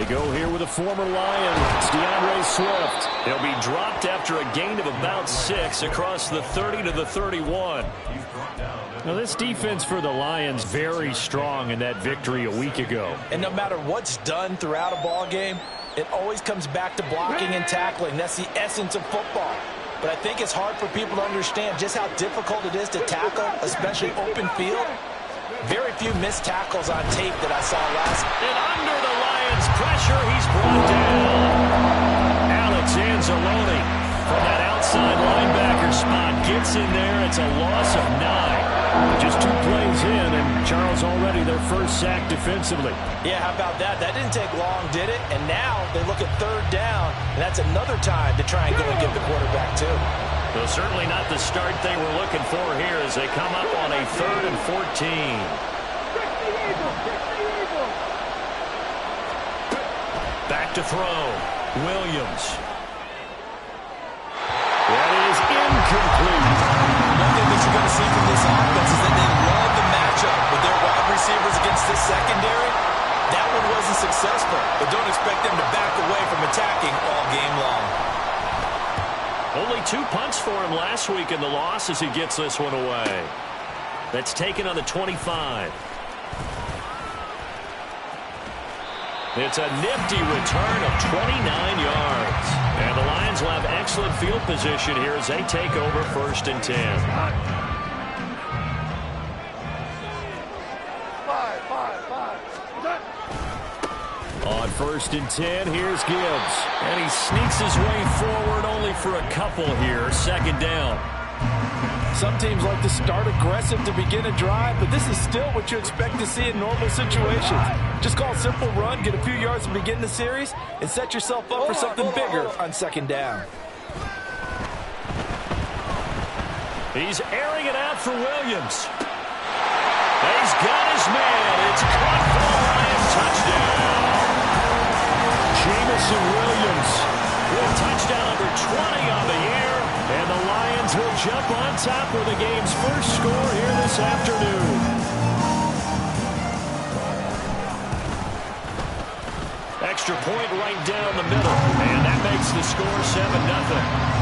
They go here with a former Lion. It's DeAndre Swift. He'll be dropped after a gain of about 6 across the 30 to the 31. Now, this defense for the Lions very strong in that victory a week ago. And no matter what's done throughout a ball game, it always comes back to blocking and tackling. That's the essence of football. But I think it's hard for people to understand just how difficult it is to tackle, especially open field. Very few missed tackles on tape that I saw last. And under the Lions' pressure, he's brought down. Alex Anzalone from that outside linebacker spot gets in there. It's a loss of 9. Just 2 plays in, and Charles already their first sack defensively. Yeah, how about that? That didn't take long, did it? And now they look at 3rd down, and that's another time to try and go and get the quarterback too. Well, certainly not the start they were looking for here as they come up on a 3rd and 14. Back to throw. Williams. That is incomplete. One thing that you're going to see from this offense is that they love the matchup with their wide receivers against this secondary. That one wasn't successful, but don't expect them to back away from attacking all game long. Only 2 punts for him last week in the loss as he gets this one away. That's taken on the 25. It's a nifty return of 29 yards. And the Lions will have excellent field position here as they take over 1st and 10. On 1st and 10, here's Gibbs. And he sneaks his way forward only for a couple here. 2nd down. Some teams like to start aggressive to begin a drive, but this is still what you expect to see in normal situations. Just call a simple run, get a few yards to begin the series, and set yourself up for something bigger on 2nd down. He's airing it out for Williams. He's got his man. It's caught for a Lions touchdown. Jamison Williams with touchdown number 20 on the year. And the Lions will jump on top with the game's first score here this afternoon. Extra point right down the middle. And that makes the score 7-0.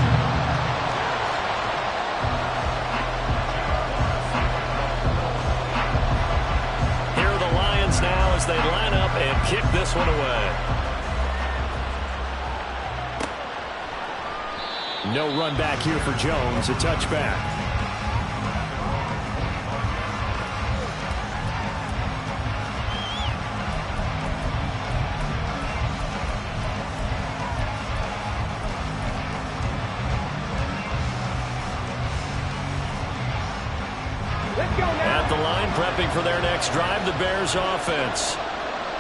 Now as they line up and kick this one away. No run back here for Jones. A touchback. At the line, prepping for their next drive, the Bears offense.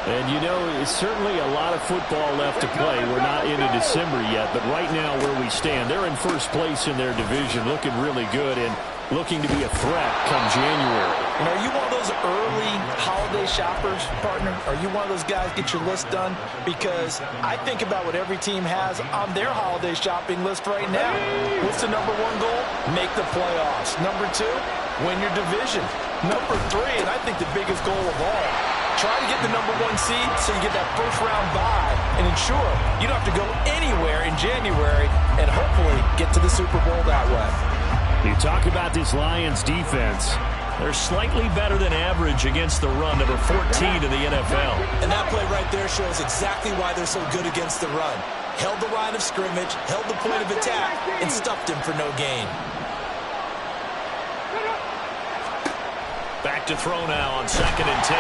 And, you know, it's certainly a lot of football left to play. We're not into December yet, but right now where we stand, they're in first place in their division, looking really good and looking to be a threat come January. And are you one of those early holiday shoppers, partner? Are you one of those guys get your list done? Because I think about what every team has on their holiday shopping list right now. What's the number 1 goal? Make the playoffs. Number 2, win your division. Number 3, and I think the biggest goal of all, try to get the number 1 seed so you get that first-round bye and ensure you don't have to go anywhere in January and hopefully get to the Super Bowl that way. You talk about this Lions defense. They're slightly better than average against the run, number 14 in the NFL. And that play right there shows exactly why they're so good against the run. Held the line of scrimmage, held the point of attack, and stuffed him for no gain. Back to throw now on 2nd and 10.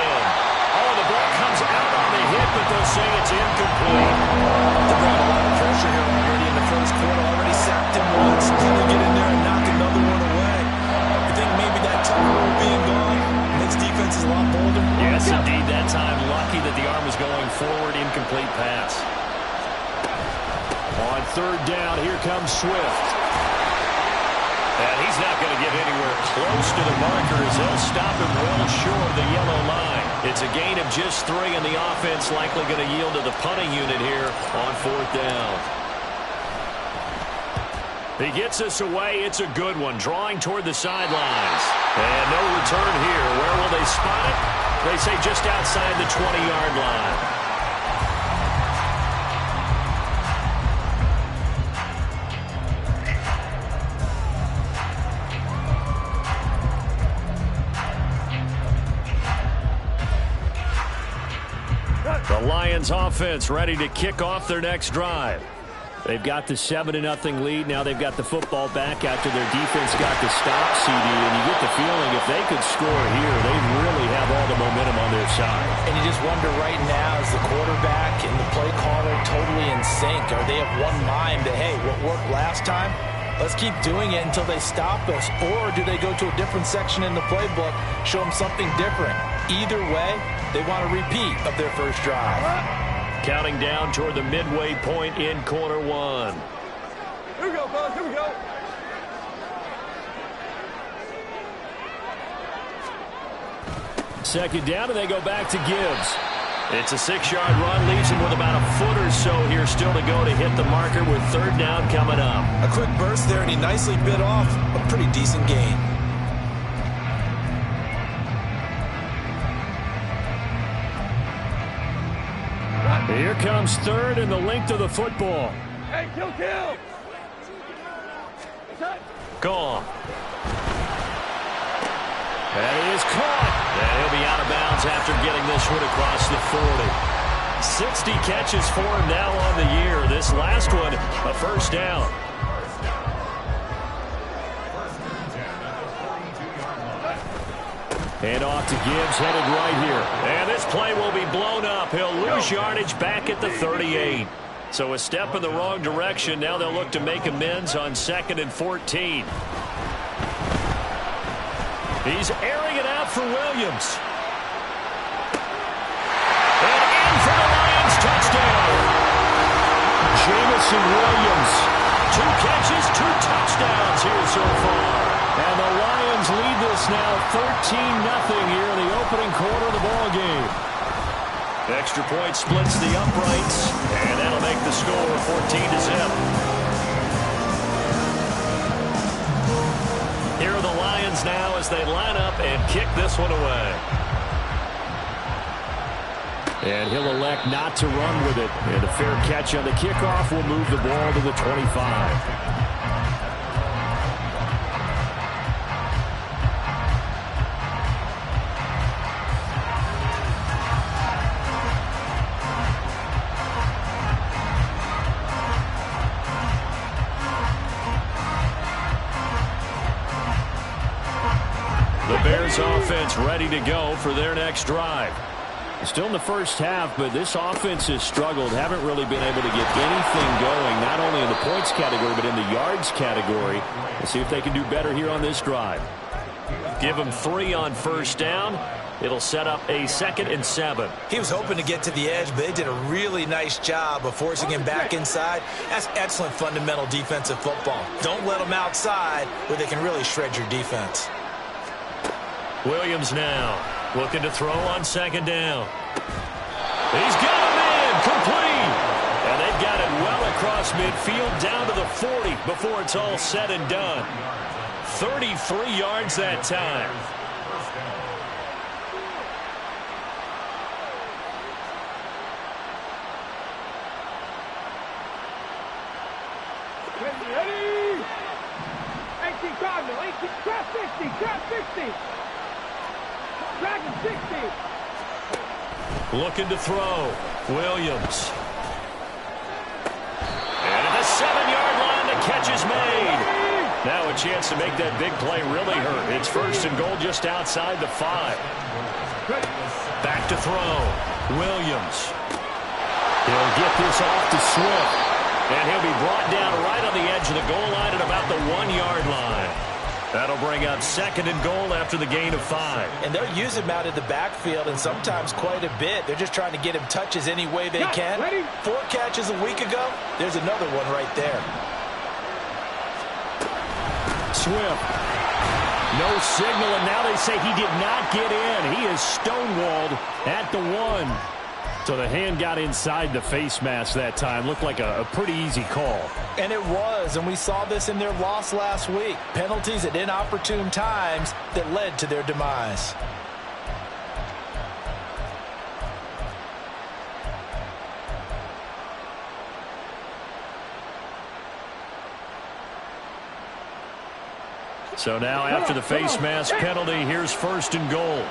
Oh, the ball comes out on the hit, but they'll say it's incomplete. They brought a lot of pressure here already in the first quarter. Already sacked him once. Can they get in there and knock another one away? I think maybe that Tucker being gone makes defenses a lot bolder. Yes, indeed. That time, lucky that the arm was going forward. Incomplete pass. On 3rd down, here comes Swift. And he's not going to get anywhere close to the marker as they'll stop him well short of the yellow line. It's a gain of just 3, and the offense likely going to yield to the punting unit here on 4th down. He gets us away. It's a good one, drawing toward the sidelines. And no return here. Where will they spot it? They say just outside the 20-yard line. Bears offense ready to kick off their next drive. They've got the 7-0 lead. Now they've got the football back after their defense got the stop, CD. And you get the feeling if they could score here, they really have all the momentum on their side. And you just wonder right now, is the quarterback and the play caller totally in sync? Are they of one mind that, hey, what worked last time, let's keep doing it until they stop us? Or do they go to a different section in the playbook, show them something different? Either way, they want a repeat of their first drive. Counting down toward the midway point in quarter one. Here we go, fellas. Here we go. Second down, and they go back to Gibbs. It's a 6-yard run, leaves him with about a foot or so here still to go to hit the marker with third down coming up. A quick burst there, and he nicely bit off a pretty decent gain. Here comes third and the length of the football. Hey, kill. Gone. And he is caught. And he'll be out of bounds after getting this one across the 40. 60 catches for him now on the year. This last one, a first down. And off to Gibbs, headed right here. And this play will be blown up. He'll lose yardage back at the 38. So a step in the wrong direction. Now they'll look to make amends on 2nd and 14. He's airing it out for Williams. And in for the Lions, touchdown. Jamison Williams. 2 catches, 2 touchdowns here so far. And the Lions lead this now 13-0 here in the opening quarter of the ball game. Extra point splits the uprights, and that'll make the score 14-0. Here are the Lions now as they line up and kick this one away. And he'll elect not to run with it. And a fair catch on the kickoff will move the ball to the 25. Bears offense ready to go for their next drive. Still in the first half, but this offense has struggled. Haven't really been able to get anything going, not only in the points category, but in the yards category. Let's see if they can do better here on this drive. Give them 3 on first down. It'll set up a 2nd and 7. He was hoping to get to the edge, but they did a really nice job of forcing him back inside. That's excellent fundamental defensive football. Don't let them outside where they can really shred your defense. Williams now looking to throw on 2nd down. He's got him in, complete. And they've got it well across midfield down to the 40 before it's all said and done. 33 yards that time. Ready? 18 Cardinal, 18, trap 60. Dragon 60. Looking to throw. Williams. And at the 7-yard line, the catch is made. Now a chance to make that big play really hurt. It's 1st and goal just outside the 5. Back to throw. Williams. He'll get this off to Swift. And he'll be brought down right on the edge of the goal line at about the 1-yard line. That'll bring up 2nd and goal after the gain of 5. And they'll use him out of the backfield, and sometimes quite a bit. They're just trying to get him touches any way they can. 4 catches a week ago. There's another one right there. Swift. No signal, and now they say he did not get in. He is stonewalled at the 1. So the hand got inside the face mask that time. Looked like a pretty easy call. And it was, and we saw this in their loss last week. Penalties at inopportune times that led to their demise. So now after the face mask penalty, here's 1st and goal.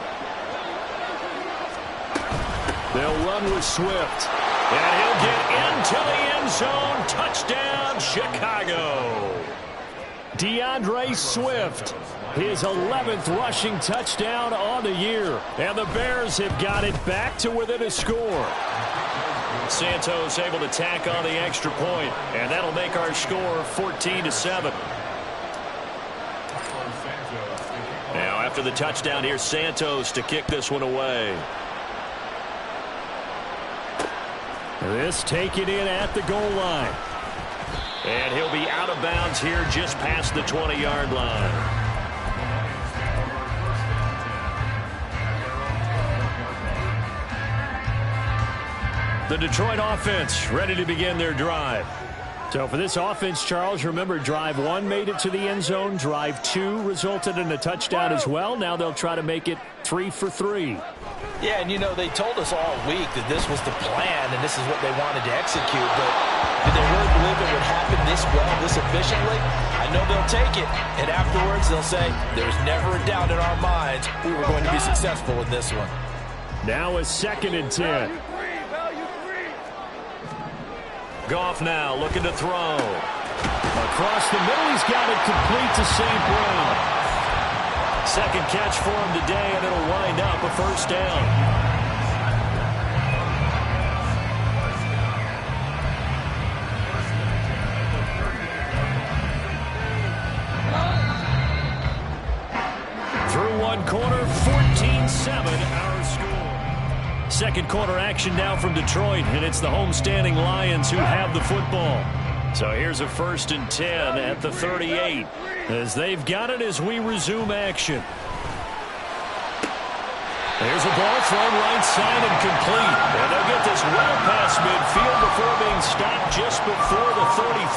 They'll run with Swift. And he'll get into the end zone. Touchdown, Chicago. DeAndre Swift, his 11th rushing touchdown on the year. And the Bears have got it back to within a score. Santos able to tack on the extra point, and that'll make our score 14-7. Now, after the touchdown, here's Santos to kick this one away. This taken in at the goal line. And he'll be out of bounds here just past the 20-yard line. The Detroit offense ready to begin their drive. So for this offense, Charles, remember drive 1 made it to the end zone. Drive 2 resulted in a touchdown as well. Now they'll try to make it 3 for 3. Yeah, and you know, they told us all week that this was the plan and this is what they wanted to execute. But did they really believe it would happen this well, this efficiently? I know they'll take it. And afterwards they'll say, there's never a doubt in our minds we were going to be successful in this one. Now a 2nd and 10. Goff now looking to throw. Across the middle, he's got it complete to St. Brown. 2nd catch for him today, and it'll wind up a first down. Through one quarter, 14-7, our score. 2nd quarter action now from Detroit, and it's the homestanding Lions who have the football. So here's a 1st and 10 at the 38 as they've got it as we resume action. There's a ball thrown right side and complete. And they'll get this well past midfield before being stopped just before the 35.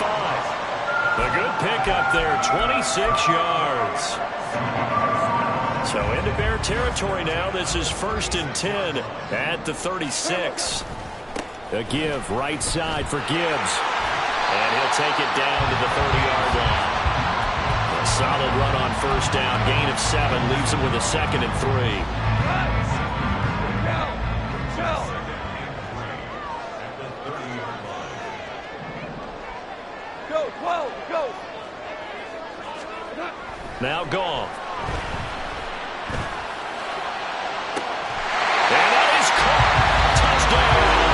A good pickup there, 26 yards. So into Bear territory now. This is 1st and 10 at the 36. A give right side for Gibbs. And he'll take it down to the 30-yard line. A solid run on 1st down. Gain of 7 leaves him with a 2nd and 3. Go, 12, go. Now Goff.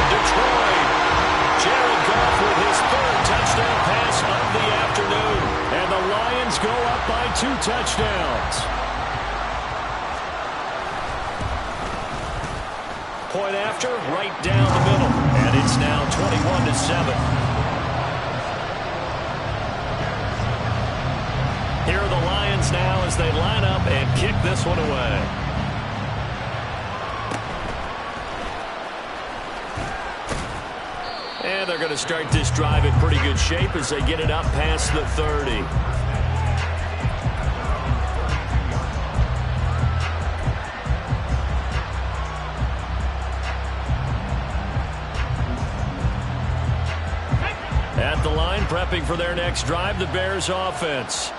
Detroit. Jared Goff with his 3rd touchdown pass of the afternoon. And the Lions go up by 2 touchdowns. Point after, right down the middle. And it's now 21-7. Here are the Lions now as they line up and kick this one away. And they're going to start this drive in pretty good shape as they get it up past the 30. At the line, prepping for their next drive, the Bears offense.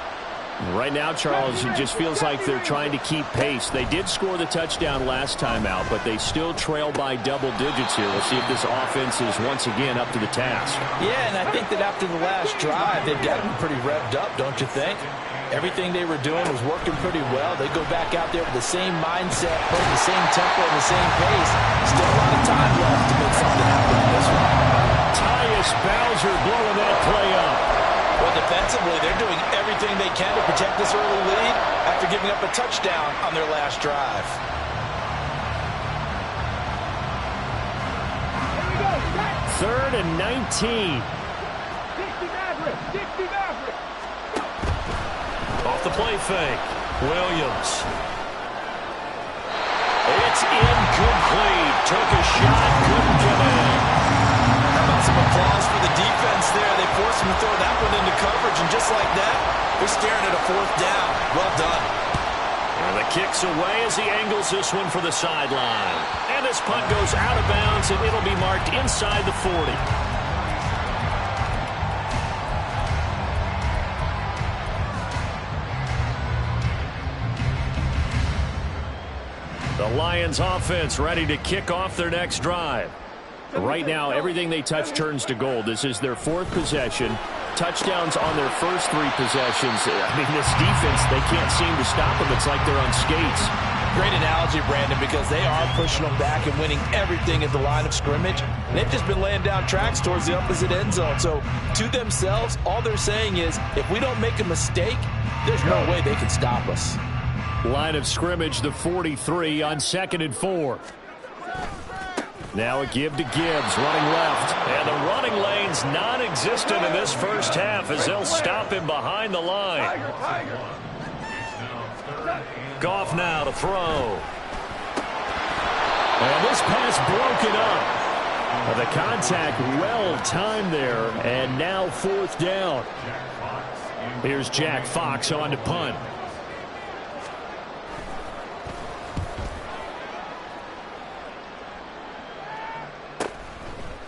Right now, Charles, it just feels like they're trying to keep pace. They did score the touchdown last time out, but they still trail by double digits here. We'll see if this offense is once again up to the task. Yeah, and I think that after the last drive, they've got to be pretty revved up, don't you think? Everything they were doing was working pretty well. They go back out there with the same mindset, putting the same tempo and the same pace. Still a lot of time left to make something happen in this one. Tyus Bowser blowing that play up. Well, defensively, they're doing everything they can to protect this early lead after giving up a touchdown on their last drive. Here we go. 3rd and 19. 60 Maverick. Off the play fake. Williams. It's incomplete. Took a shot, couldn't get in. Some applause for the defense there. They forced him to throw that one into coverage, and just like that, they're staring at a 4th down. Well done. And the kick's away as he angles this one for the sideline. And this punt goes out of bounds, and it'll be marked inside the 40. The Lions offense ready to kick off their next drive. Right now, everything they touch turns to gold. This is their 4th possession. Touchdowns on their first 3 possessions. I mean, this defense, they can't seem to stop them. It's like they're on skates. Great analogy, Brandon, because they are pushing them back and winning everything at the line of scrimmage. They've just been laying down tracks towards the opposite end zone. So, to themselves, all they're saying is, if we don't make a mistake, there's no way they can stop us. Line of scrimmage, the 43 on 2nd and 4. Now a give to Gibbs, running left. And the running lane's non-existent in this first half as they'll stop him behind the line. Goff now to throw. And this pass broken up. The contact well timed there, and now 4th down. Here's Jack Fox on to punt.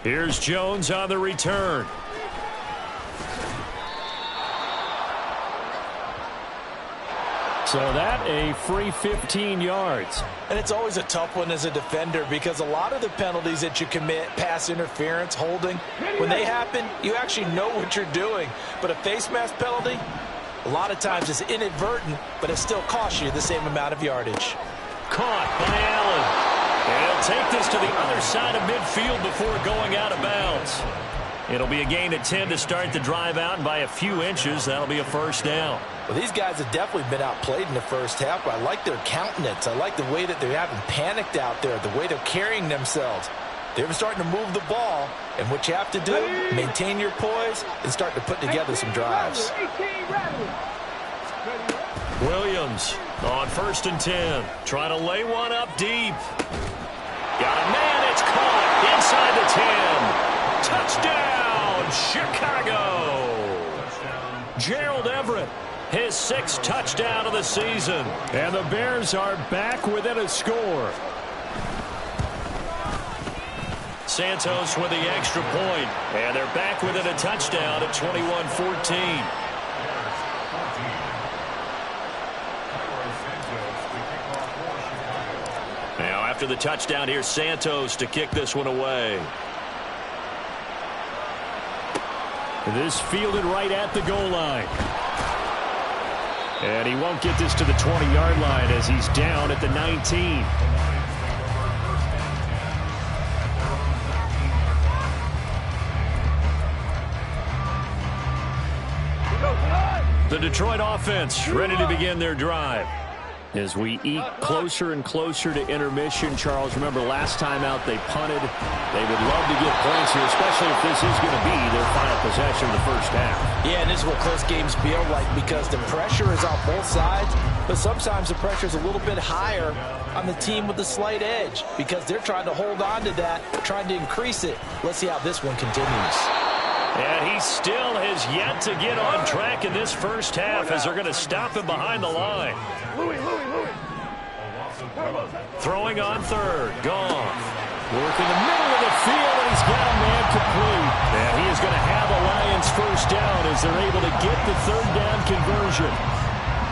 Here's Jones on the return. So that a free 15 yards. And it's always a tough one as a defender because a lot of the penalties that you commit, pass interference, holding, when they happen, you actually know what you're doing. But a face mask penalty, a lot of times it's inadvertent, but it still costs you the same amount of yardage. Caught by Allen. And he'll take this to the other side of midfield before going out of bounds. It'll be a gain of 10 to start the drive out, and by a few inches, that'll be a first down. Well, these guys have definitely been outplayed in the first half, but I like their countenance. I like the way that they haven't panicked out there, the way they're carrying themselves. They're starting to move the ball, and what you have to do, maintain your poise and start to put together some drives. Williams on 1st and 10. Trying to lay one up deep. Got a man, it's caught inside the 10. Touchdown, Chicago. Gerald Everett, his 6th touchdown of the season. And the Bears are back within a score. Santos with the extra point. And they're back within a touchdown at 21-14. Now after the touchdown, here's Santos to kick this one away. This fielded right at the goal line. And he won't get this to the 20-yard line as he's down at the 19. The Detroit offense ready to begin their drive. As we eke closer and closer to intermission, Charles, remember last time out they punted. They would love to get points here, especially if this is going to be their final possession of the first half. Yeah, and this is what close games feel like because the pressure is on both sides, but sometimes the pressure is a little bit higher on the team with the slight edge because they're trying to hold on to that, trying to increase it. Let's see how this one continues. And he still has yet to get on track in this first half as they're going to stop him behind the line. Throwing on 3rd. Goff. Working the middle of the field, and he's got a man complete. And he is going to have a Lions first down as they're able to get the 3rd down conversion.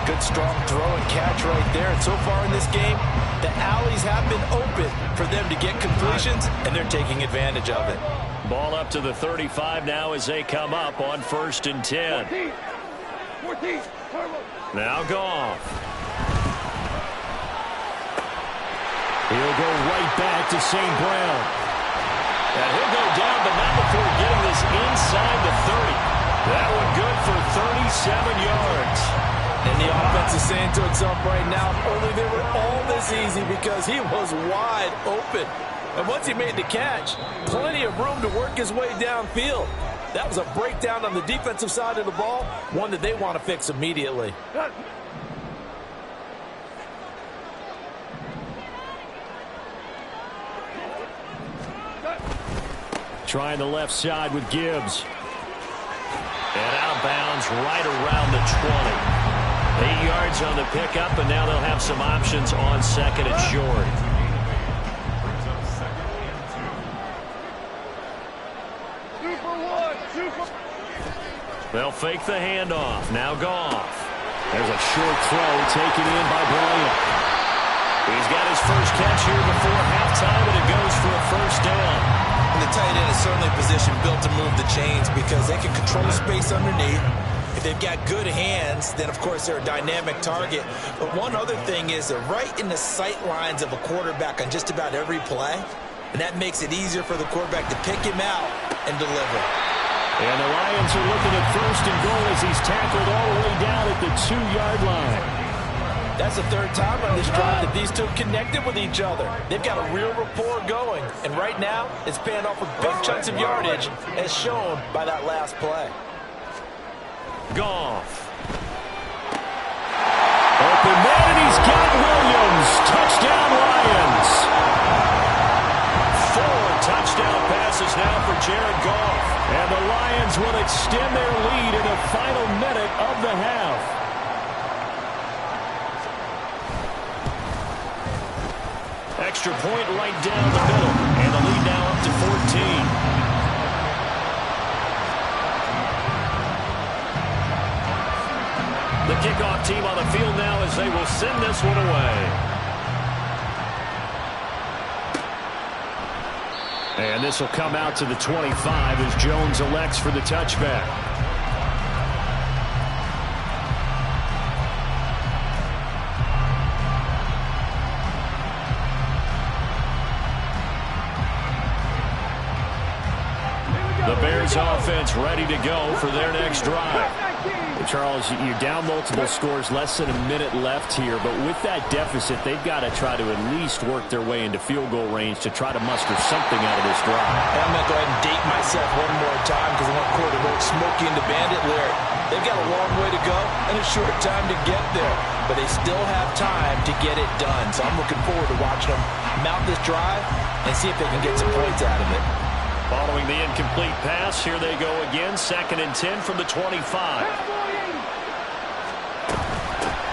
Good strong throw and catch right there. And so far in this game, the alleys have been open for them to get completions, and they're taking advantage of it. Ball up to the 35 now as they come up on 1st and 10. Now Goff. He'll go right back to St. Brown. And he'll go down, but not before getting this inside the 30. That one good for 37 yards. And the offense is saying to itself right now, if only they were all this easy because he was wide open. And once he made the catch, plenty of room to work his way downfield. That was a breakdown on the defensive side of the ball, one that they want to fix immediately. Trying the left side with Gibbs. And outbounds right around the 20. 8 yards on the pickup, and now they'll have some options on 2nd and short. They'll fake the handoff. Now Goff. There's a short throw taken in by Bryant. He's got his first catch here before halftime, and it goes for a first down. And the tight end is certainly a position built to move the chains because they can control space underneath. If they've got good hands, then, of course, they're a dynamic target. But one other thing is they're right in the sight lines of a quarterback on just about every play. And that makes it easier for the quarterback to pick him out and deliver. And the Lions are looking at 1st and goal as he's tackled all the way down at the 2-yard line. That's the 3rd time on this drive that these two connected with each other. They've got a real rapport going. And right now, it's paying off with big chunks of yardage, as shown by that last play. Goff. Open man, and he's got Williams. Touchdown, Lions. 4 touchdown passes now for Jared Goff. And the Lions will extend their lead in the final minute of the half. Extra point right down the middle. And the lead now up to 14. The kickoff team on the field now as they will send this one away. And this will come out to the 25 as Jones elects for the touchback. The Bears offense ready to go for their next drive. Charles, you're down multiple scores, less than a minute left here, but with that deficit, they've got to try to at least work their way into field goal range to try to muster something out of this drive. I'm going to go ahead and date myself one more time because I want quarterback Smokey into Bandit lyric. They've got a long way to go and a short time to get there, but they still have time to get it done. So I'm looking forward to watching them mount this drive and see if they can get some points out of it. Following the incomplete pass, here they go again, 2nd and 10 from the 25.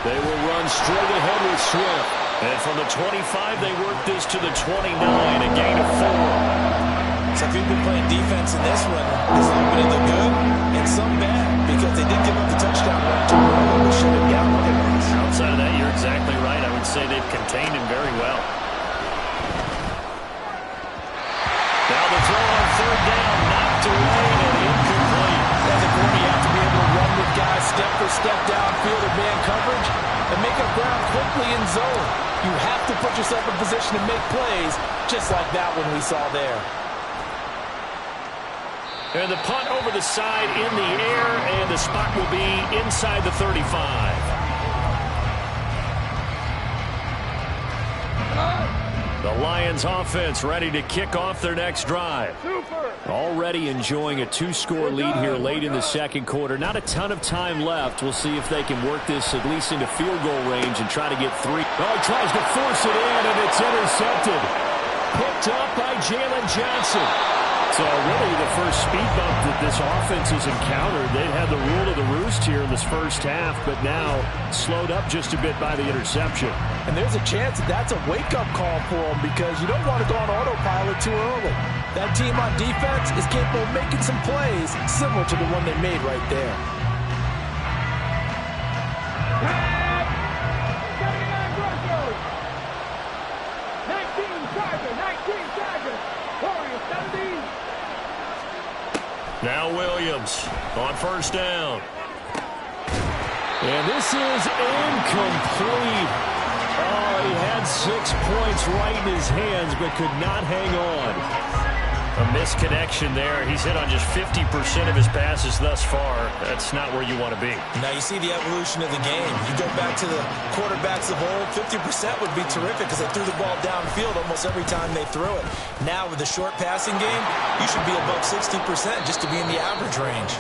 They will run straight ahead with Swift. And from the 25, they work this to the 29, a gain of 4. So if you've been playing defense in this one, there's a little bit of the good and some bad because they did give up the touchdown run to Rell, which shut it down when it was. Outside of that, you're exactly right. I would say they've contained him very well. Now the throw on 3rd down, knocked away and incomplete. As a quarterback, you have to be able to run with guys step for step downfield or man coverage and make up ground quickly in zone. You have to put yourself in position to make plays just like that one we saw there. And the punt over the side in the air, and the spot will be inside the 35. The Lions offense ready to kick off their next drive. Already enjoying a 2-score lead here late in the 2nd quarter. Not a ton of time left. We'll see if they can work this at least into field goal range and try to get 3. Oh, he tries to force it in, and it's intercepted. Picked up by Jalen Johnson. So really the first speed bump that this offense has encountered. They've had the rule of the roost here in this first half, but now slowed up just a bit by the interception. And there's a chance that that's a wake-up call for them because you don't want to go on autopilot too early. That team on defense is capable of making some plays similar to the one they made right there. Now Williams on 1st down. And this is incomplete. Oh, he had 6 points right in his hands, but could not hang on. A misconnection there. He's hit on just 50% of his passes thus far. That's not where you want to be. Now you see the evolution of the game. You go back to the quarterbacks of old, 50% would be terrific because they threw the ball downfield almost every time they threw it. Now with the short passing game, you should be above 60% just to be in the average range.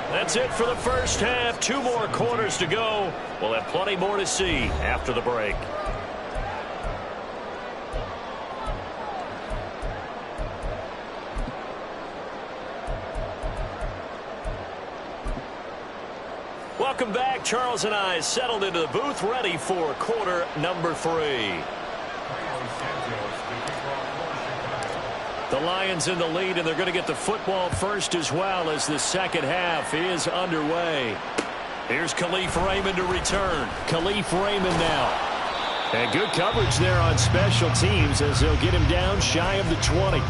That's it for the first half. 2 more quarters to go. We'll have plenty more to see after the break. Welcome back. Charles and I settled into the booth, ready for quarter number 3. The Lions in the lead, and they're going to get the football first as well as the second half is underway. Here's Khalif Raymond to return. Khalif Raymond now. And good coverage there on special teams as they'll get him down shy of the 20.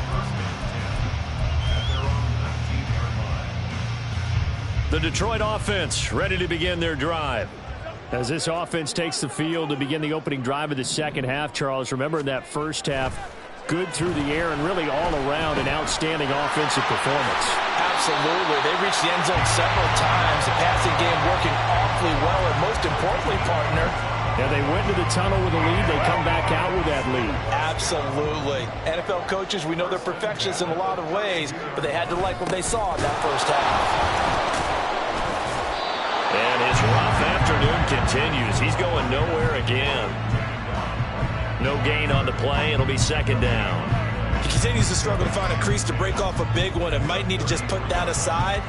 The Detroit offense ready to begin their drive. As this offense takes the field to begin the opening drive of the second half, Charles, remember in that first half, good through the air and really all around an outstanding offensive performance. Absolutely. They reached the end zone several times. The passing game working awfully well, and most importantly, partner, yeah, they went to the tunnel with a lead. They come back out with that lead. Absolutely. NFL coaches, we know they're perfectionists in a lot of ways, but they had to like what they saw in that first half. And his rough afternoon continues. He's going nowhere again. No gain on the play. It'll be second down. He continues to struggle to find a crease to break off a big one and might need to just put that aside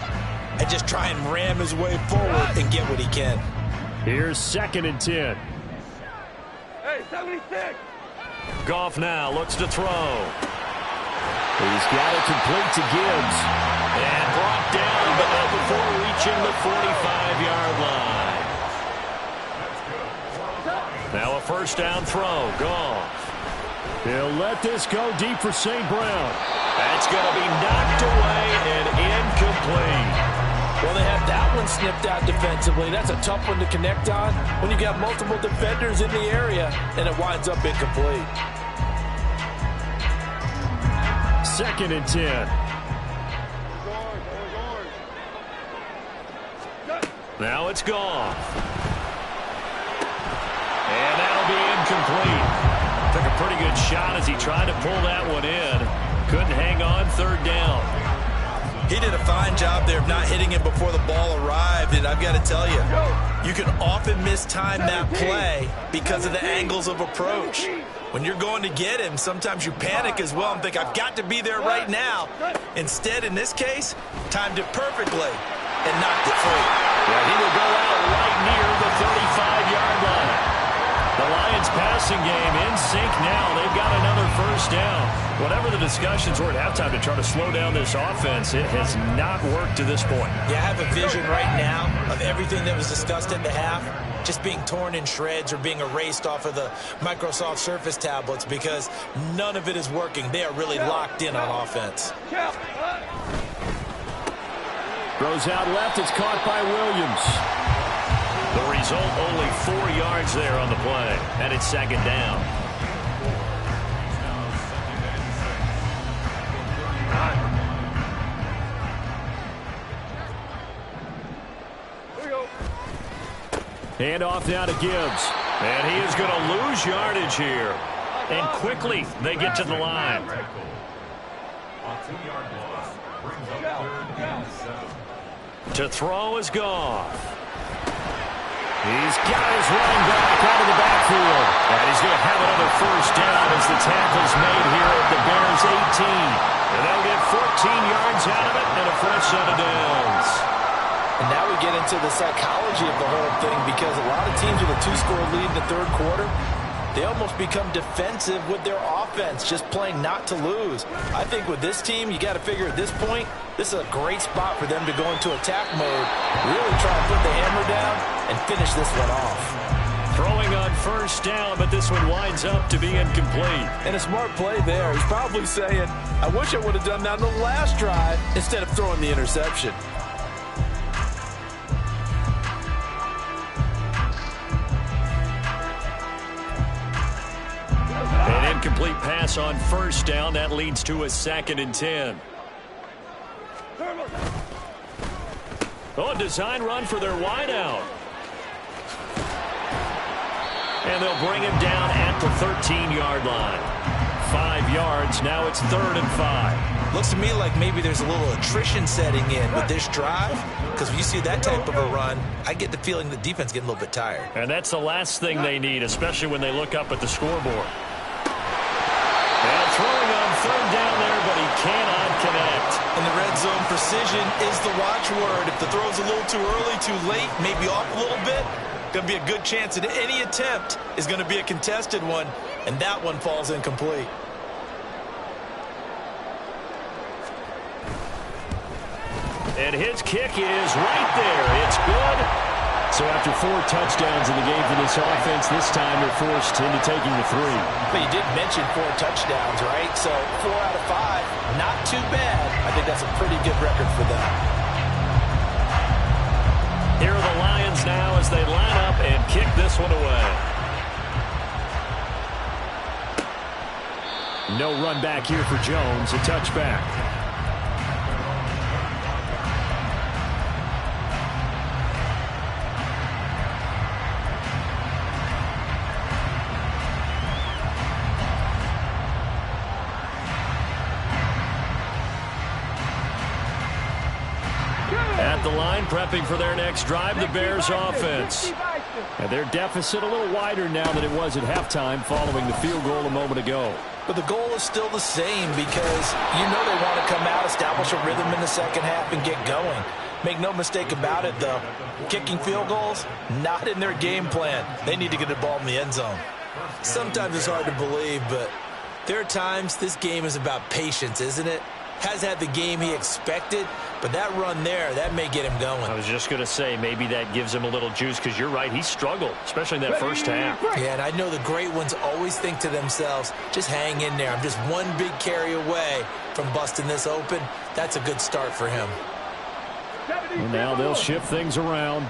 and just try and ram his way forward and get what he can. Here's 2nd and 10. Hey, 76. Goff now looks to throw. He's got it complete to Gibbs. And brought down, but not before reaching the 45-yard line. Now a first down throw. Goff. He'll let this go deep for St. Brown. That's going to be knocked away and incomplete. Well, they have that one snipped out defensively. That's a tough one to connect on when you got multiple defenders in the area, and it winds up incomplete. 2nd and 10. Now it's Goff. And that'll be incomplete. Took a pretty good shot as he tried to pull that one in. Couldn't hang on, 3rd down. He did a fine job there of not hitting him before the ball arrived, and I've got to tell you, you can often mistime that play because of the angles of approach. When you're going to get him, sometimes you panic as well and think, I've got to be there right now. Instead, in this case, timed it perfectly and knocked it free. Yeah, he will go out right near the 35-yard line. The Lions passing game in sync now. They've got another first down. Whatever the discussions were at halftime to try to slow down this offense, it has not worked to this point. Yeah, I have a vision right now of everything that was discussed at the half just being torn in shreds or being erased off of the Microsoft Surface tablets because none of it is working. They are really locked in on offense. Throws out left. It's caught by Williams. The result, only 4 yards there on the play. And it's 2nd down. Hand off now to Gibbs. And he is going to lose yardage here. And quickly they get to the line. To throw is Goff. He's got his running back out of the backfield. And he's going to have another first down as the tackle's made here at the Bears 18. And they'll get 14 yards out of it and a fresh set of downs. And now we get into the psychology of the whole thing because a lot of teams with a 2-score lead in the 3rd quarter, they almost become defensive with their offense, just playing not to lose. I think with this team, you got to figure at this point, this is a great spot for them to go into attack mode, really try and put the hammer down and finish this one off. Throwing on first down, but this one winds up to be incomplete. And a smart play there. He's probably saying, I wish I would have done that on the last drive instead of throwing the interception. An incomplete pass on first down. That leads to a 2nd and 10. Oh, a design run for their wideout. And they'll bring him down at the 13-yard line. 5 yards. Now it's 3rd and 5. Looks to me like maybe there's a little attrition setting in with this drive because when you see that type of a run, I get the feeling the defense getting a little bit tired. And that's the last thing they need, especially when they look up at the scoreboard. And throwing on 3rd down there, but he cannot connect. And the red zone precision is the watchword. If the throw's a little too early, too late, maybe off a little bit, going to be a good chance that any attempt is going to be a contested one, and that one falls incomplete. And his kick is right there. It's good. So after 4 touchdowns in the game for this offense, this time they're forced into taking the 3. But you did mention 4 touchdowns, right? So 4 out of 5, not too bad. I think that's a pretty good record for them. they line up and kick this one away. No run back here for Jones. A touchback. At the line, prepping for their next drive, the Bears offense. And their deficit a little wider now than it was at halftime following the field goal a moment ago. But the goal is still the same because you know they want to come out, establish a rhythm in the second half, and get going. Make no mistake about it, though. Kicking field goals, not in their game plan. They need to get the ball in the end zone. Sometimes it's hard to believe, but there are times this game is about patience, isn't it? Has had the game he expected, but that run there, that may get him going. I was just going to say maybe that gives him a little juice because you're right, he struggled, especially in that first half. Yeah, and I know the great ones always think to themselves, just hang in there. I'm just one big carry away from busting this open. That's a good start for him. And now they'll shift things around.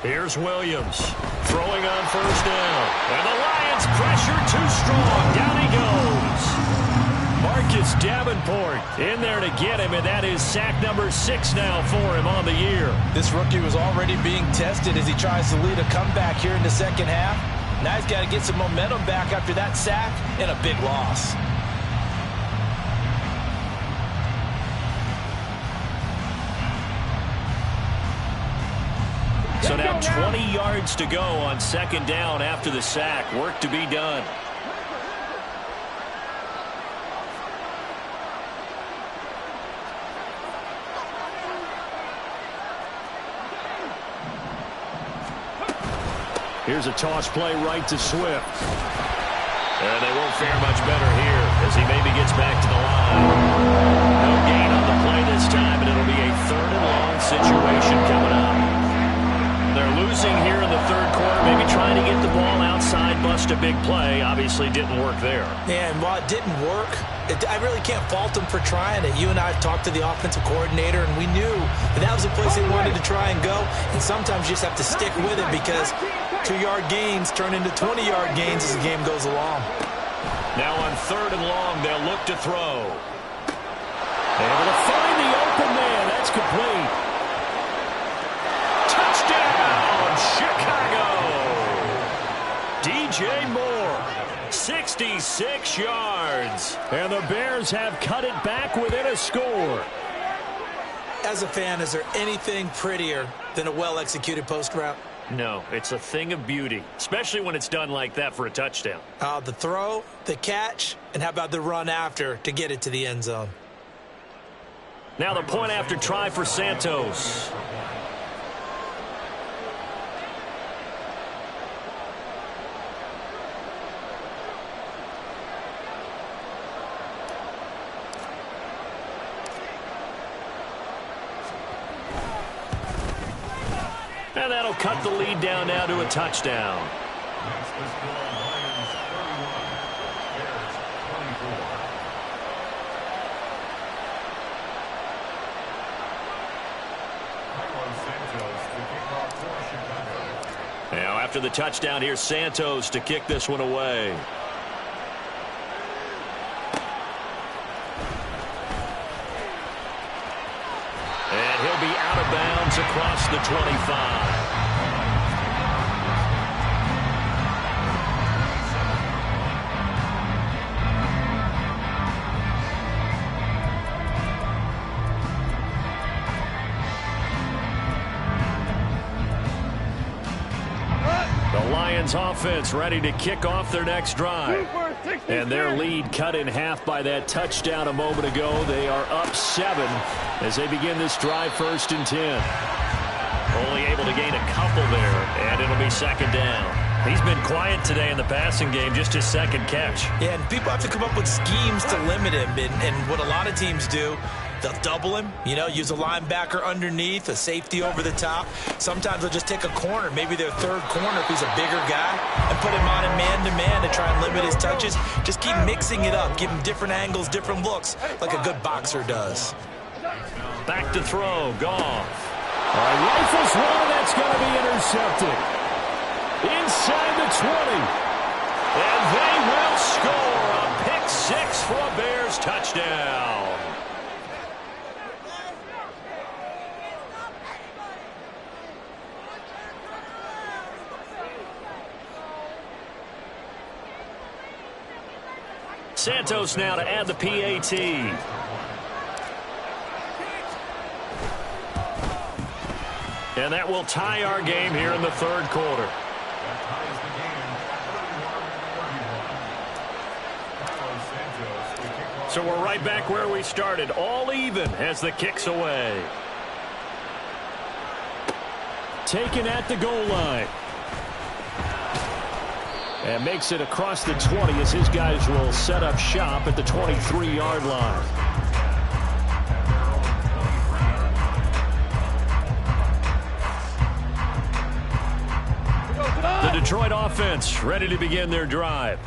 Here's Williams throwing on first down. And the Lions pressure too strong. Down he goes. Marcus Davenport in there to get him, and that is sack number 6 now for him on the year. This rookie was already being tested as he tries to lead a comeback here in the second half. Now he's got to get some momentum back after that sack and a big loss. So now 20 yards to go on second down after the sack. Work to be done. Here's a toss play right to Swift. And they won't fare much better here as he maybe gets back to the line. No gain on the play this time, and it'll be a 3rd and long situation coming up. They're losing here in the third quarter, maybe trying to get the ball outside, bust a big play. Obviously didn't work there. Yeah, and while it didn't work, I really can't fault them for trying it. You and I have talked to the offensive coordinator, and we knew that was the place they wanted to try and go. And sometimes you just have to stick with it because 2-yard gains turn into 20-yard gains as the game goes along. Now on 3rd and long, they'll look to throw. Able to find the open man. That's complete. Touchdown, Chicago! DJ Moore, 66 yards. And the Bears have cut it back within a score. As a fan, is there anything prettier than a well-executed post route? No, it's a thing of beauty, especially when it's done like that for a touchdown. The throw, the catch, and how about the run after to get it to the end zone? Now the point after try for Santos. And that'll cut the lead down now to a touchdown. Now after the touchdown, here's Santos to kick this one away. And he'll be out of bounds across the 25. Lions offense ready to kick off their next drive. And their lead cut in half by that touchdown a moment ago. They are up 7 as they begin this drive 1st and 10. Only able to gain a couple there, and it'll be 2nd down. He's been quiet today in the passing game, just his 2nd catch. Yeah, and people have to come up with schemes to limit him. And what a lot of teams do They'll double him, use a linebacker underneath, a safety over the top. Sometimes they'll just take a corner, maybe their third corner if he's a bigger guy, and put him on a man-to-man to try and limit his touches. Just keep mixing it up, give him different angles, different looks, like a good boxer does. Back to throw, Goff. All right, rifles one, that's going to be intercepted. Inside the 20. And they will score a pick six for a Bears touchdown. Santos now to add the PAT. And that will tie our game here in the third quarter. So we're right back where we started, all even as the kick's away. Taken at the goal line. And makes it across the 20 as his guys will set up shop at the 23-yard line. The Detroit offense ready to begin their drive.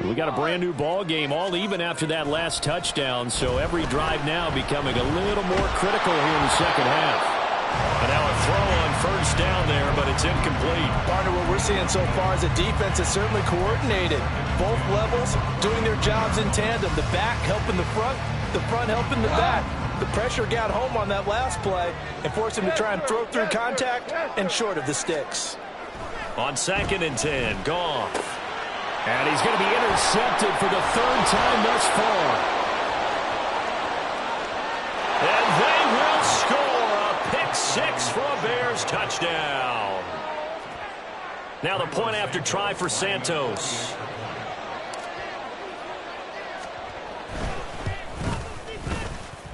We got a brand new ball game, all even after that last touchdown, so every drive now becoming a little more critical here in the second half. And now a throw on first down there, but it's incomplete. Partner, what we're seeing so far is a defense that's certainly coordinated. Both levels doing their jobs in tandem. The back helping the front helping the back. The pressure got home on that last play and forced him to try and throw through contact and short of the sticks. On 2nd and 10, Goff. And he's going to be intercepted for the third time thus far. And they will score a pick six for a Bears touchdown. Now the point after try for Santos.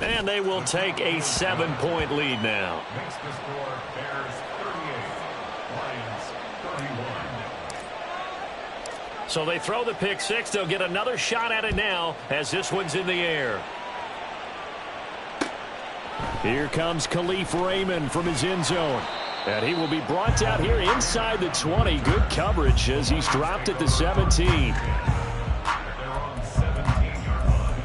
And they will take a 7-point lead now. Makes the score Bears 38, Lions 31. So they throw the pick six. They'll get another shot at it now as this one's in the air. Here comes Khalif Raymond from his end zone. And he will be brought down here inside the 20. Good coverage as he's dropped at the 17. They're on 17-yard line.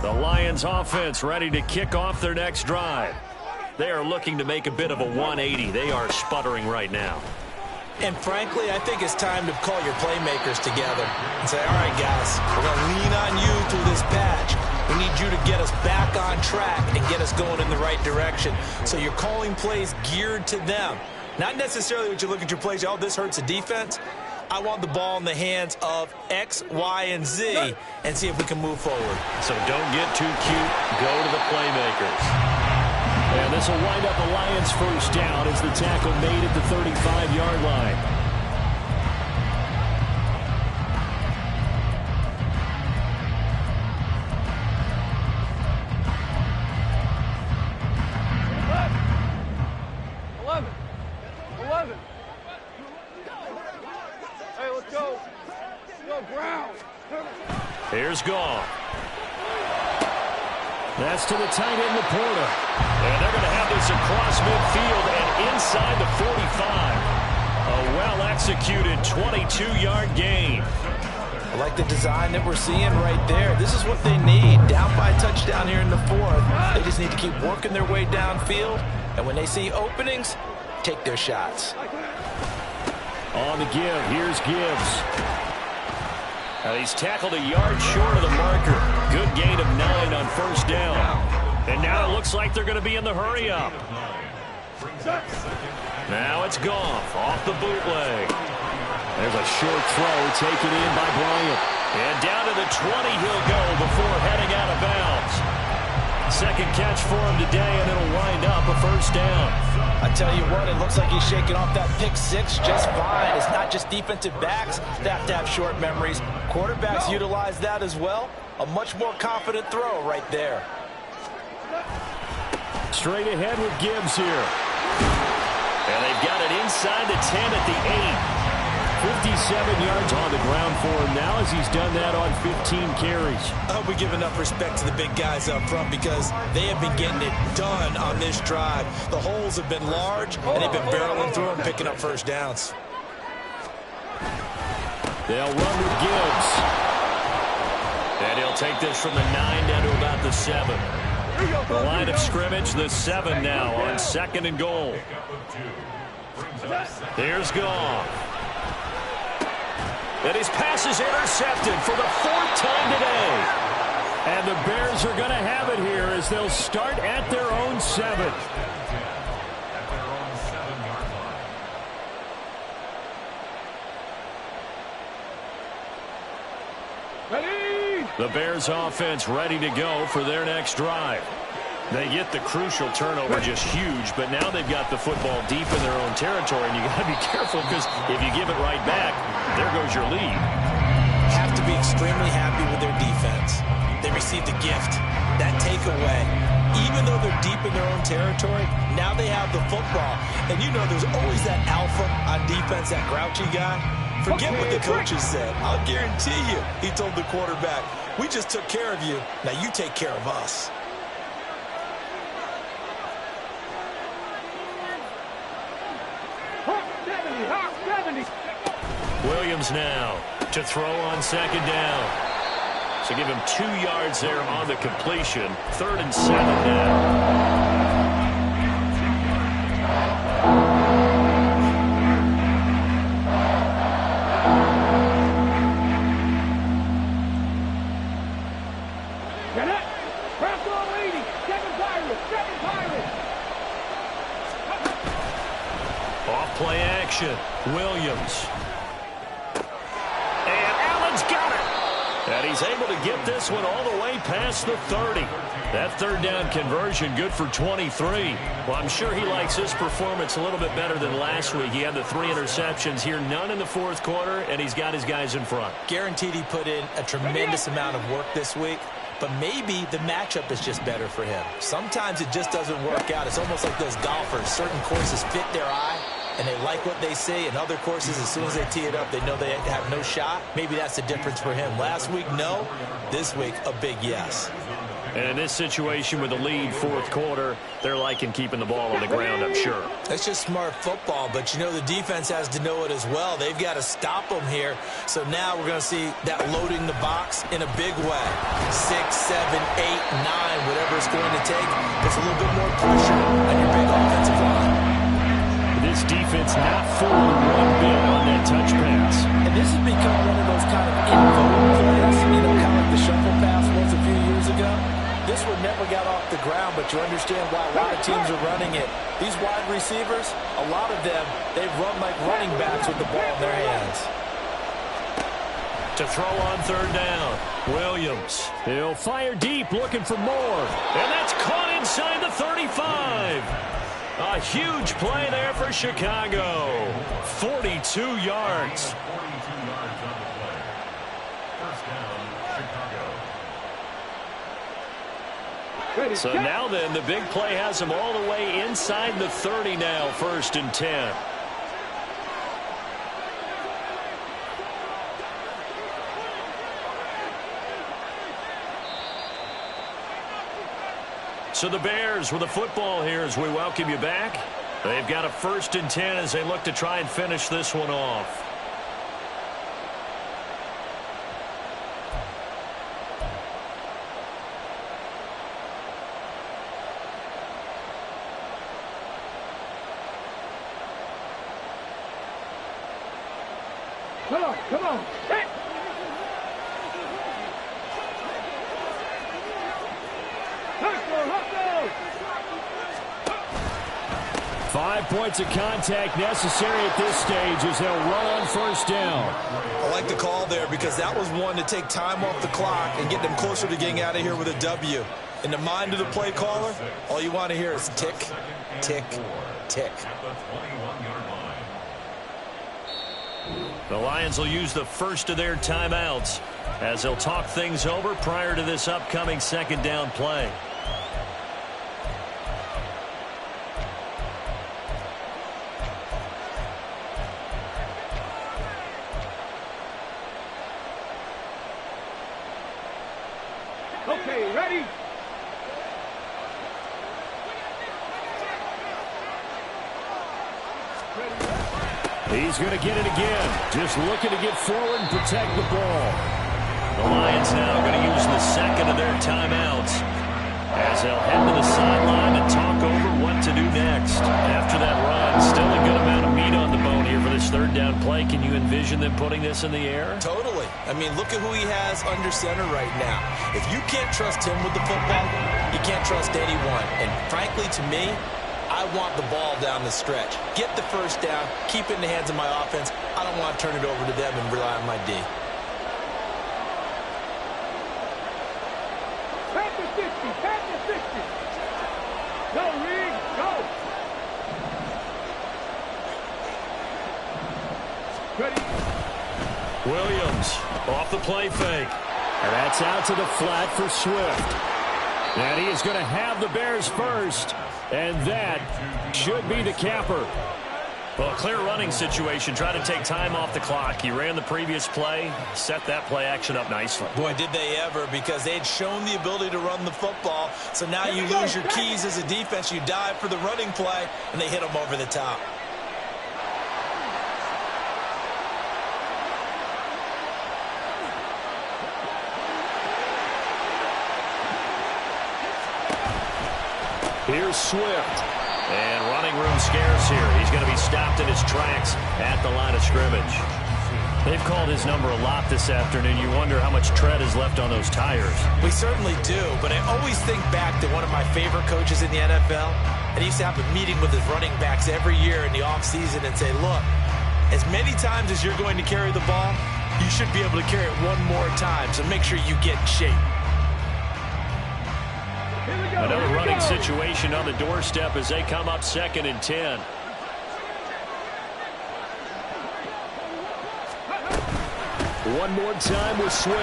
The Lions offense ready to kick off their next drive. They are looking to make a bit of a 180. They are sputtering right now. And frankly, I think it's time to call your playmakers together and say, all right, guys, we're going to lean on you through this patch. We need you to get us back on track and get us going in the right direction. So you're calling plays geared to them. Not necessarily when you look at your plays, oh, this hurts the defense. I want the ball in the hands of X, Y, and Z and see if we can move forward. So don't get too cute. Go to the playmakers. And this will wind up the Lions' first down as the tackle made at the 35-yard line. Hey, let's go. Go, Brown. Here's Goff. That's to the tight end, Laporta. And they're going to have this across midfield and inside the 45. A well-executed 22-yard gain. I like the design that we're seeing right there. This is what they need. Down by a touchdown here in the fourth. They just need to keep working their way downfield. And when they see openings, take their shots. On the give, here's Gibbs. He's tackled a yard short of the marker. Good gain of 9 on first down. And now it looks like they're going to be in the hurry-up. Now it's Goff off the bootleg. There's a short throw taken in by Bryant. And down to the 20 he'll go before heading out of bounds. Second catch for him today, and it'll wind up a first down. I tell you what, it looks like he's shaking off that pick six just fine. It's not just defensive backs that have to have short memories. Quarterbacks utilize that as well. A much more confident throw right there. Straight ahead with Gibbs here. And they've got it inside the 10 at the 8. 57 yards on the ground for him now as he's done that on 15 carries. I hope we give enough respect to the big guys up front because they have been getting it done on this drive. The holes have been large, and they've been barreling through them, picking up first downs. They'll run with Gibbs. And he'll take this from the 9 down to about the 7. The line of scrimmage, the 7 now on 2nd and goal. Here's Goff. And his pass is intercepted for the 4th time today. And the Bears are going to have it here as they'll start at their own 7. The Bears offense ready to go for their next drive. They get the crucial turnover, just huge, but now they've got the football deep in their own territory, and you got to be careful because if you give it right back, there goes your lead. Have to be extremely happy with their defense. They received a gift, that takeaway. Even though they're deep in their own territory, now they have the football. And you know there's always that alpha on defense, that grouchy guy. Forget what the coaches said. I'll guarantee you, he told the quarterback, we just took care of you. Now you take care of us. Williams now to throw on 2nd down. So give him 2 yards there on the completion. 3rd and 7 now. Off-play action. Williams. And Allen's got it. And he's able to get this one all the way past the 30. That 3rd down conversion good for 23. Well, I'm sure he likes his performance a little bit better than last week. He had the 3 interceptions here, none in the 4th quarter, and he's got his guys in front. Guaranteed he put in a tremendous amount of work this week. But maybe the matchup is just better for him. Sometimes it just doesn't work out. It's almost like those golfers. Certain courses fit their eye, and they like what they see. And other courses, as soon as they tee it up, they know they have no shot. Maybe that's the difference for him. Last week, no. This week, a big yes. And in this situation with the lead 4th quarter, they're liking keeping the ball on the ground, I'm sure. It's just smart football, but you know the defense has to know it as well. They've got to stop them here. So now we're going to see that loading the box in a big way. 6, 7, 8, 9, whatever it's going to take. Puts a little bit more pressure on your big offensive line. This defense not fooling one bit on that touch pass. And this has become one of those kind of in-vogue plays, you know, kind of like the shuffle pass was a few years ago. This one never got off the ground, but you understand why a lot of teams are running it. These wide receivers, a lot of them, they run like running backs with the ball in their hands. To throw on 3rd down, Williams. He'll fire deep, looking for more. And that's caught inside the 35. A huge play there for Chicago. 42 yards. 42 yards on the play. First down, Chicago. So now then, the big play has him all the way inside the 30 now, 1st and 10. So the Bears with the football here as we welcome you back. They've got a 1st and 10 as they look to try and finish this one off. Come on, come on. Hey. Hustle. 5 points of contact necessary at this stage as they'll run on 1st down. I like the call there because that was one to take time off the clock and get them closer to getting out of here with a W. In the mind of the play caller, all you want to hear is tick, tick, tick. The Lions will use the first of their timeouts as they'll talk things over prior to this upcoming 2nd down play. Okay, ready? He's going to get it again. Just looking to get forward and protect the ball. The Lions now going to use the second of their timeouts as they'll head to the sideline and talk over what to do next. After that run, still a good amount of meat on the bone here for this third down play. Can you envision them putting this in the air? Totally. I mean, look at who he has under center right now. If you can't trust him with the football, you can't trust anyone. And frankly, to me, I want the ball down the stretch. Get the first down, keep it in the hands of my offense. I don't want to turn it over to them and rely on my D. Pass the 50, pass the 50. Go, Reed, go. Ready? Williams off the play fake. And that's out to the flat for Swift. And he is going to have the Bears first. And that should be the capper. Well, a clear running situation. Try to take time off the clock. He ran the previous play, set that play action up nicely. Boy, did they ever, because they had shown the ability to run the football. So now you lose your keys as a defense. You dive for the running play, and they hit them over the top. Here's Swift. And running room scarce here. He's going to be stopped in his tracks at the line of scrimmage. They've called his number a lot this afternoon. You wonder how much tread is left on those tires. We certainly do, but I always think back to one of my favorite coaches in the NFL. And he used to have a meeting with his running backs every year in the offseason and say, look, as many times as you're going to carry the ball, you should be able to carry it one more time, so make sure you get in shape. Another running situation on the doorstep as they come up 2nd and 10. One more time with Swift.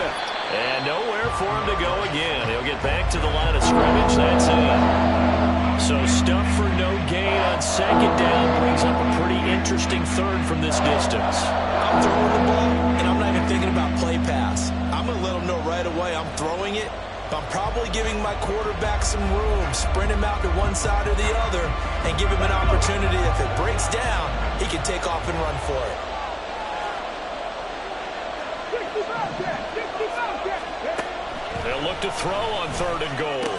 And nowhere for him to go again. He'll get back to the line of scrimmage. That's it. So stuff for no gain on 2nd down brings up a pretty interesting third from this distance. I'm throwing the ball, and I'm not even thinking about play pass. I'm going to let him know right away I'm throwing it. But I'm probably giving my quarterback some room, sprint him out to one side or the other, and give him an opportunity. If it breaks down, he can take off and run for it. They'll look to throw on 3rd and goal.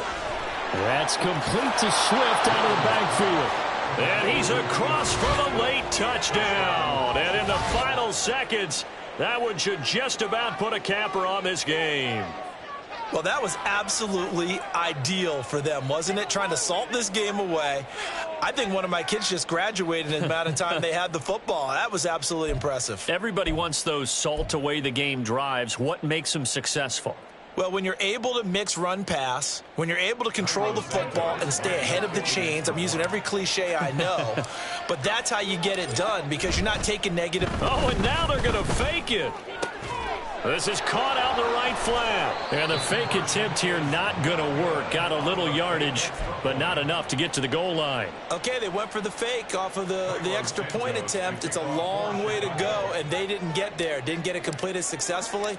That's complete to Swift out of the backfield. And he's across for the late touchdown. And in the final seconds, that one should just about put a capper on this game. Well, that was absolutely ideal for them, wasn't it? Trying to salt this game away. I think one of my kids just graduated in the amount of time they had the football. That was absolutely impressive. Everybody wants those salt away the game drives. What makes them successful? Well, when you're able to mix run-pass, when you're able to control the football and stay ahead of the chains, I'm using every cliche I know, but that's how you get it done because you're not taking negative. Oh, and now they're going to fake it. This is caught out in the right flat. And the fake attempt here not going to work. Got a little yardage, but not enough to get to the goal line. Okay, they went for the fake off of the extra point attempt. It's a long way to go, and they didn't get there. Didn't get it completed successfully.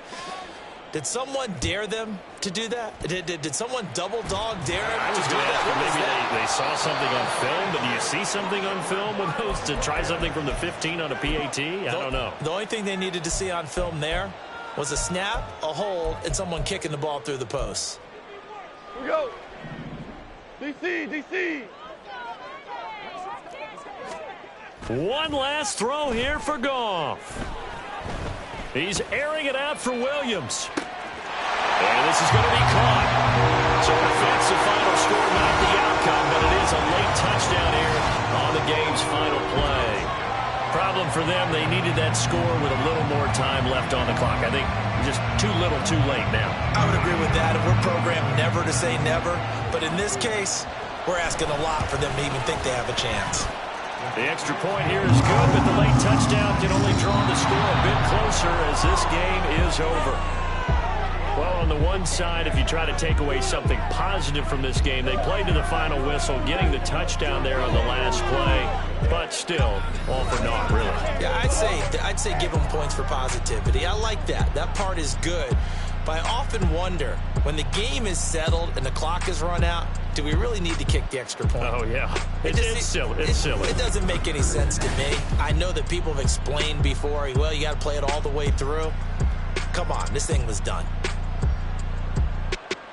Did someone dare them to do that? Did someone double dog dare them to do that? Maybe they saw something on film, but do you see something on film with those to try something from the 15 on a PAT? I don't know. The only thing they needed to see on film there was a snap, a hold, and someone kicking the ball through the posts. Here we go. DC. One last throw here for Goff. He's airing it out for Williams. And this is going to be caught. So that's the final score, not the outcome, but it is a late touchdown here on the game's final play. Problem for them, they needed that score with a little more time left on the clock. I think just too little too late now. I would agree with that, and we're programmed never to say never. But in this case, we're asking a lot for them to even think they have a chance. The extra point here is good, but the late touchdown can only draw the score a bit closer as this game is over. Well, on the one side, if you try to take away something positive from this game, they played to the final whistle, getting the touchdown there on the last play, but still, all for naught, really. Yeah, I'd say give them points for positivity. I like that. That part is good. But I often wonder, when the game is settled and the clock is run out, do we really need to kick the extra point? Oh, yeah. It's silly. It's silly. It doesn't make any sense to me. I know that people have explained before, well, you got to play it all the way through. Come on, this thing was done.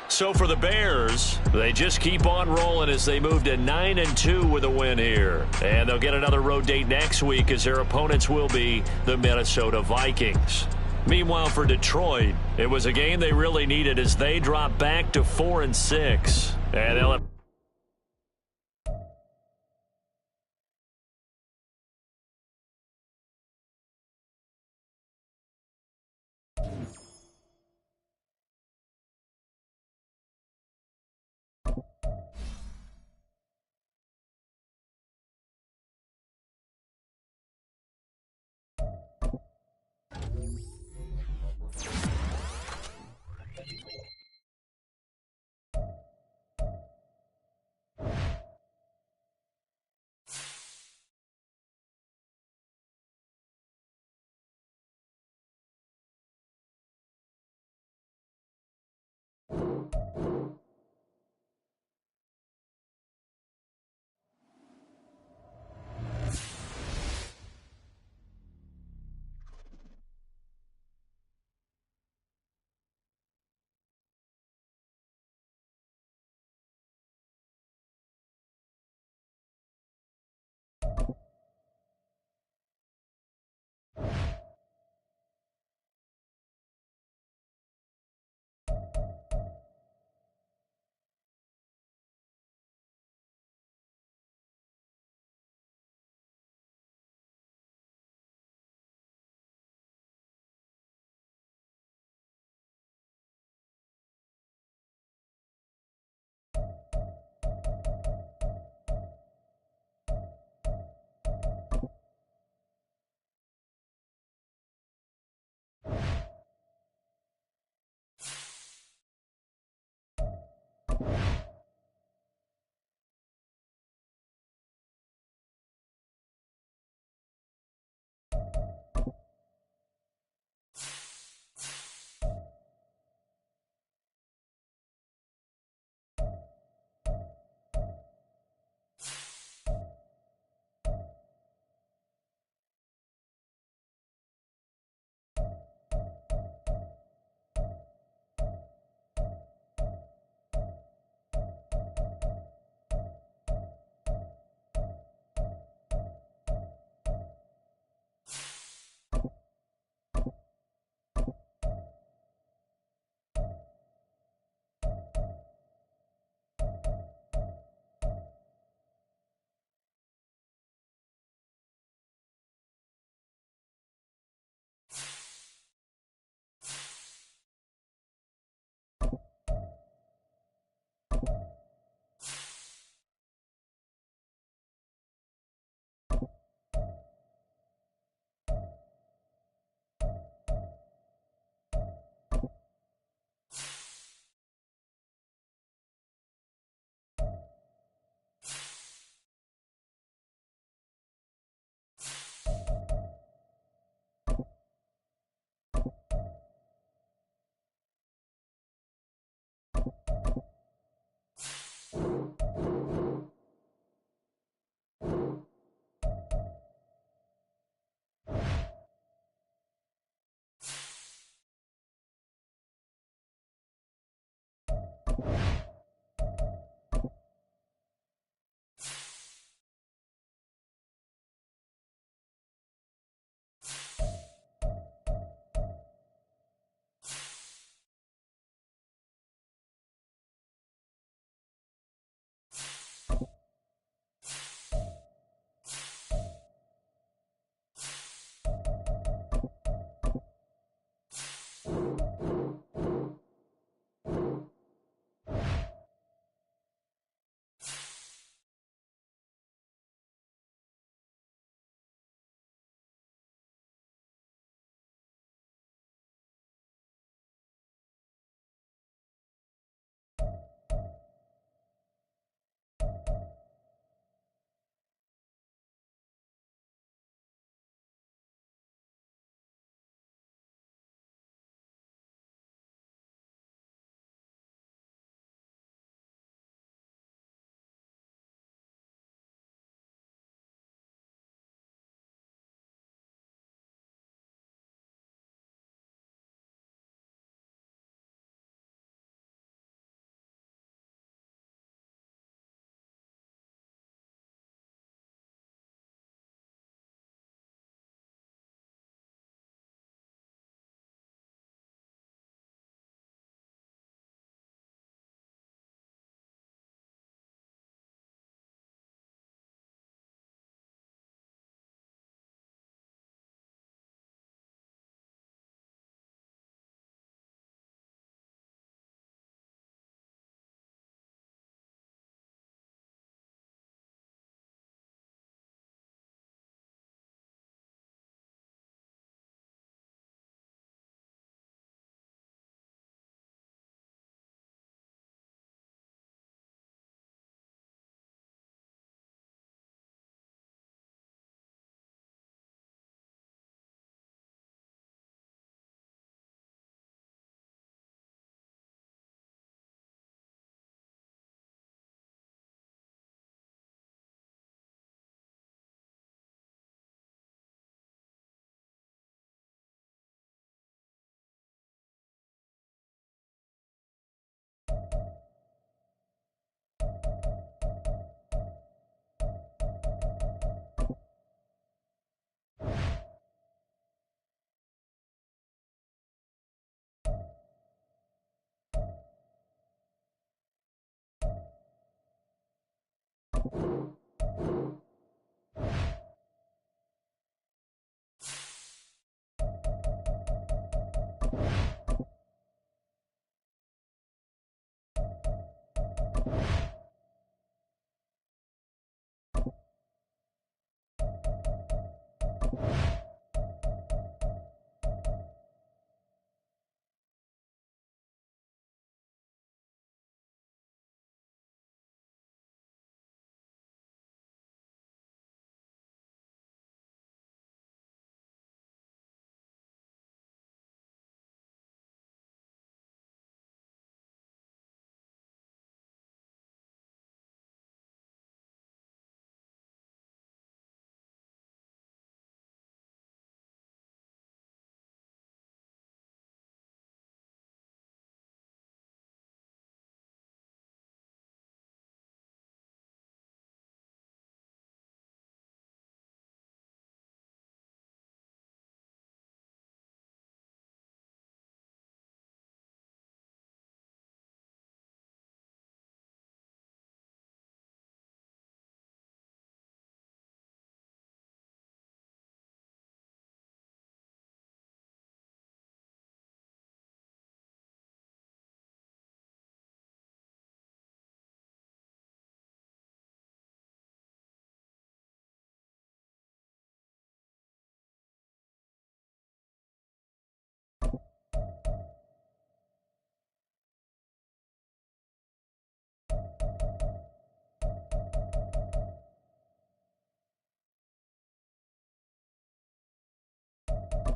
So for the Bears, they just keep on rolling as they move to 9-2 with a win here. And they'll get another road date next week as their opponents will be the Minnesota Vikings. Meanwhile, for Detroit, it was a game they really needed as they drop back to 4-6. And they'll have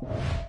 go.